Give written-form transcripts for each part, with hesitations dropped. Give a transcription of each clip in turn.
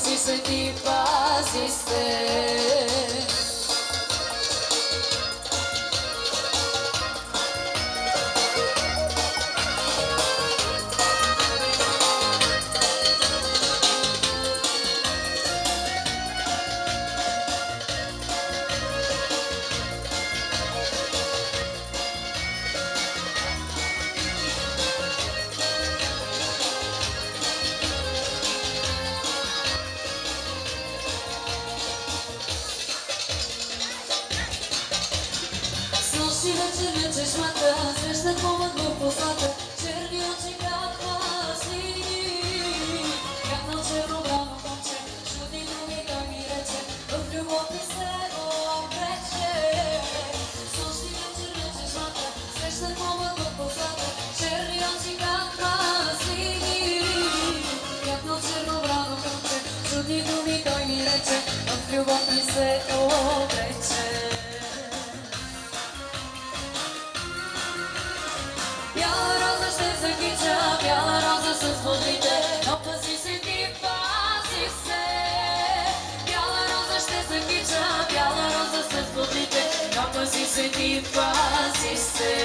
пази се ти, пази се. Снощи вечер на чешмата срещнах момък в позната, черни очи как маслини. Капнал черно-браво момче, чудни думи той ми рече, в любов ми се обрече. Снощи вечер на чешмата срещнах момък в позната, черни очи как маслини. Капнал черно-браво момче, чудни думи той ми рече, в любов ми се обрече. Бяла роза ще закича, бяла роза с водите, но пази се ти, пази се. Бяла роза ще закича, бяла роза с водите, но пази се ти, пази се.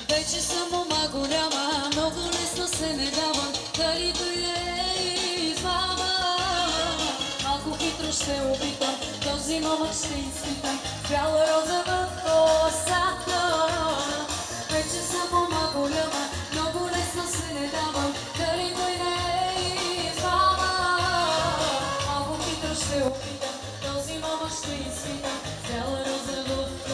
Вече съм мома голяма, много лесно се не давам, дали дойде измама. Малко хитро ще опитам, този момък ще изпитам, бяла роза в косата. Вече съм мома голяма, много лесно се не давам, дали дойде измама. Малко хитро ще опитам, този момък ще изпитам, бяла роза в